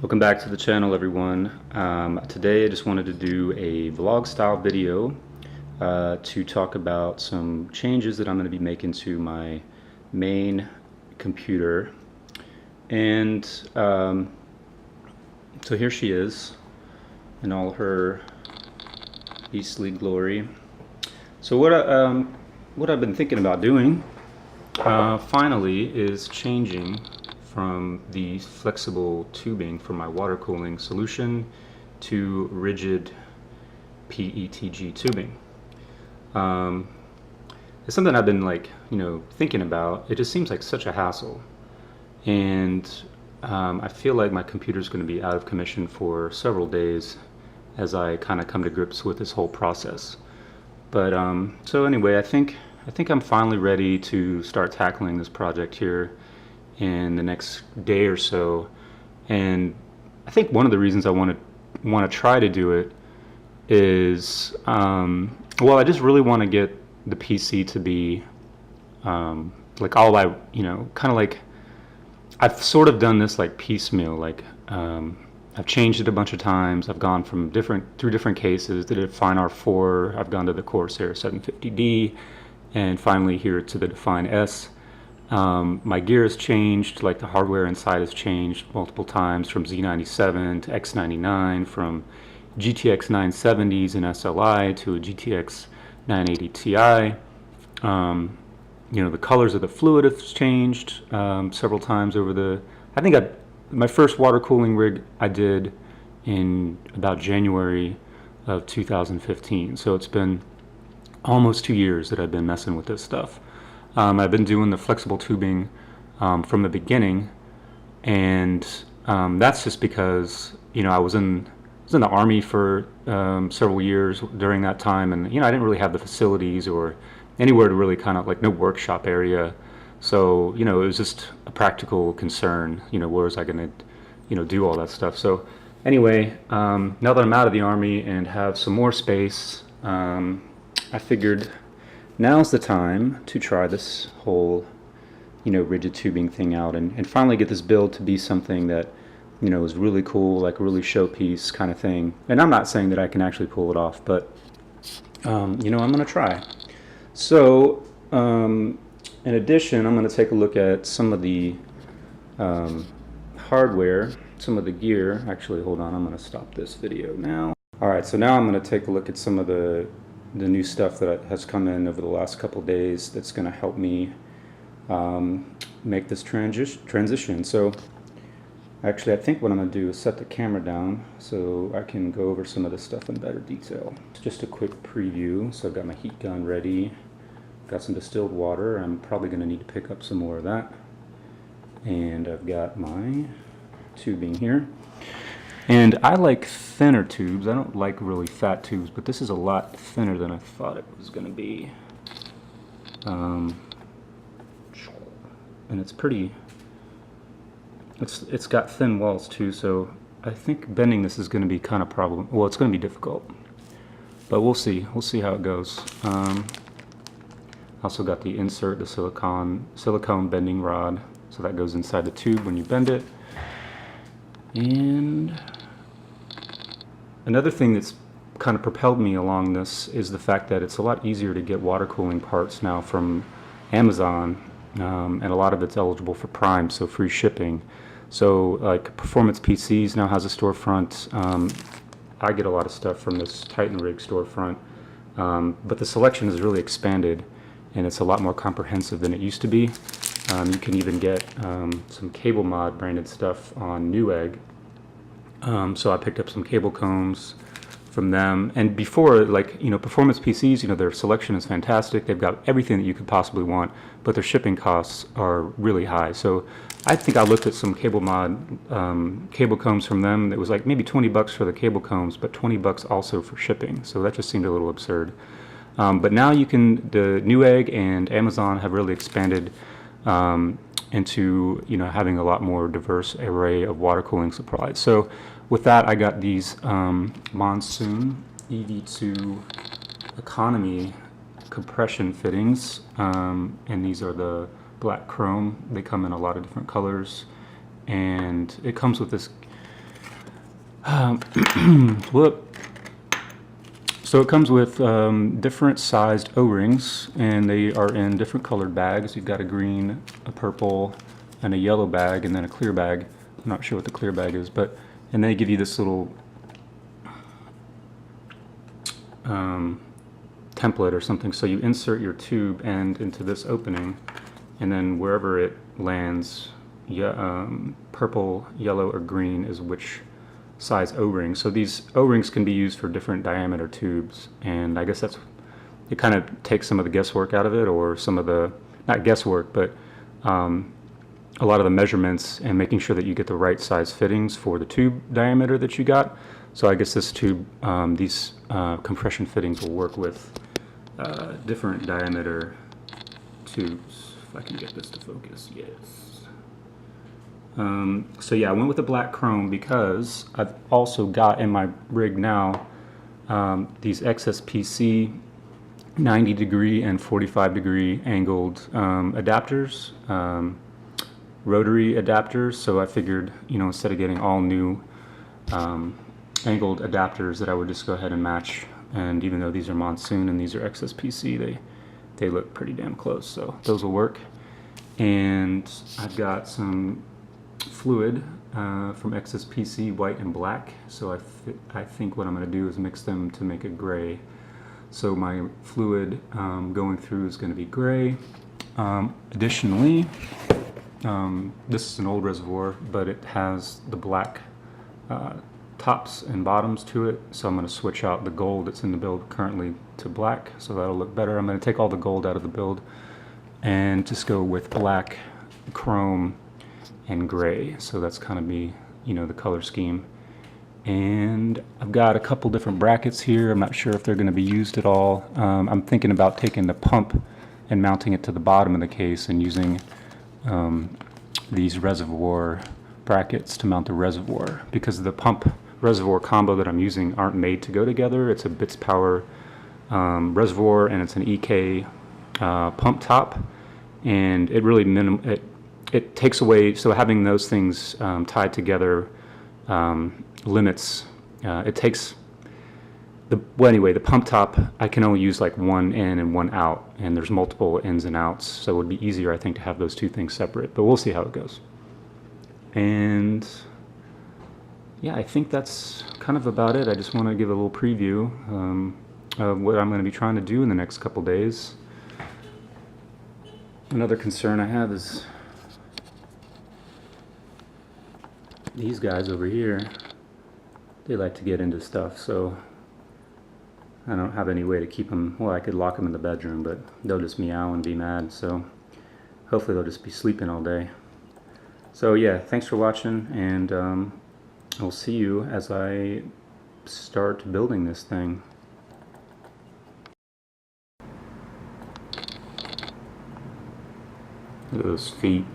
Welcome back to the channel, everyone. Today I just wanted to do a vlog style video to talk about some changes that I'm going to be making to my main computer. And so here she is in all her beastly glory. So what I've been thinking about doing finally is changing from the flexible tubing for my water cooling solution to rigid PETG tubing. It's something I've been thinking about. It just seems like such a hassle, and I feel like my computer's going to be out of commission for several days as I kind of come to grips with this whole process. But so anyway, I think I'm finally ready to start tackling this project here in the next day or so. And I think one of the reasons I want to try to do it is well, I just really want to get the PC to be like all I kind of like I've sort of done this like piecemeal, like I've changed it a bunch of times. I've gone from through different cases. Did a Define R4, I've gone to the Corsair 750D, and finally here to the Define S. My gear has changed, like the hardware inside has changed multiple times, from Z97 to X99, from GTX 970s and SLI to a GTX 980 Ti. The colors of the fluid have changed several times over I think my first water cooling rig I did in about January of 2015. So it's been almost 2 years that I've been messing with this stuff. I've been doing the flexible tubing from the beginning, and that's just because I was in the Army for several years during that time, and I didn't really have the facilities or anywhere to really kind of like no workshop area. So it was just a practical concern. Where was I going to do all that stuff? So anyway, now that I'm out of the Army and have some more space, I figured now's the time to try this whole rigid tubing thing out and finally get this build to be something that is really cool, like a really showpiece kind of thing. And I'm not saying that I can actually pull it off, but I'm gonna try. So in addition, I'm going to take a look at some of the hardware, some of the gear. Actually, hold on, I'm going to stop this video now. Alright, so now I'm going to take a look at some of the new stuff that has come in over the last couple days that's going to help me make this transition. So actually, I think what I'm going to do is set the camera down so I can go over some of this stuff in better detail. Just a quick preview. So I've got my heat gun ready. Got some distilled water. I'm probably going to need to pick up some more of that. And I've got my tubing here. And I like thinner tubes. I don't like really fat tubes, but this is a lot thinner than I thought it was going to be. And it's pretty... It's got thin walls too, so I think bending this is going to be kind of well, it's going to be difficult. But we'll see. We'll see how it goes. Also got the insert, the silicone bending rod, so that goes inside the tube when you bend it. And another thing that's kind of propelled me along this is the fact that it's a lot easier to get water cooling parts now from Amazon, and a lot of it's eligible for Prime, so free shipping. So like Performance PCs now has a storefront. I get a lot of stuff from this Titan Rig storefront, but the selection has really expanded, and it's a lot more comprehensive than it used to be. You can even get some Cable Mod branded stuff on Newegg. So I picked up some cable combs from them. And before, Performance PCs, their selection is fantastic. They've got everything that you could possibly want, but their shipping costs are really high. So I think I looked at some Cable Mod cable combs from them. It was like maybe 20 bucks for the cable combs, but 20 bucks also for shipping. So that just seemed a little absurd. But now the Newegg and Amazon have really expanded into having a lot more diverse array of water cooling supplies. So with that, I got these Monsoon EV2 economy compression fittings, and these are the black chrome. They come in a lot of different colors, and it comes with this Whoop. So it comes with different sized O-rings, and they are in different colored bags. You've got a green, a purple, and a yellow bag, and then a clear bag. I'm not sure what the clear bag is, but and they give you this little template or something. So you insert your tube end into this opening, and then wherever it lands, purple, yellow, or green is which size O-ring. So these O-rings can be used for different diameter tubes, and I guess that's, it kind of takes some of the guesswork out of it, or some of the, not guesswork, but a lot of the measurements and making sure that you get the right size fittings for the tube diameter that you got. So I guess this tube, these compression fittings will work with different diameter tubes. If I can get this to focus, yes. So yeah, I went with the black chrome because I've also got in my rig now these XSPC 90 degree and 45 degree angled adapters, rotary adapters. So I figured, you know, instead of getting all new angled adapters, that I would just go ahead and match. And even though these are Monsoon and these are XSPC, they look pretty damn close, so those will work. And I've got some fluid from XSPC, white and black, so I think what I'm going to do is mix them to make a gray. So my fluid going through is going to be gray. Additionally, this is an old reservoir, but it has the black tops and bottoms to it, so I'm going to switch out the gold that's in the build currently to black, so that'll look better. I'm going to take all the gold out of the build and just go with black, chrome, and gray. So that's kind of be, you know, the color scheme. And I've got a couple different brackets here. I'm not sure if they're going to be used at all. I'm thinking about taking the pump and mounting it to the bottom of the case and using these reservoir brackets to mount the reservoir, because the pump reservoir combo that I'm using aren't made to go together. It's a bits power reservoir, and it's an EK pump top, and it really it takes away, so having those things tied together limits, it takes well, anyway, the pump top, I can only use like one in and one out, and there's multiple ins and outs, so it would be easier, I think, to have those two things separate, but we'll see how it goes. And yeah, I think that's kind of about it. I just want to give a little preview of what I'm going to be trying to do in the next couple days. Another concern I have is these guys over here. They like to get into stuff, so I don't have any way to keep them. Well, I could lock them in the bedroom, but they'll just meow and be mad, so hopefully they'll just be sleeping all day. So yeah, thanks for watching, and I'll see you as I start building this thing. Look at those feet.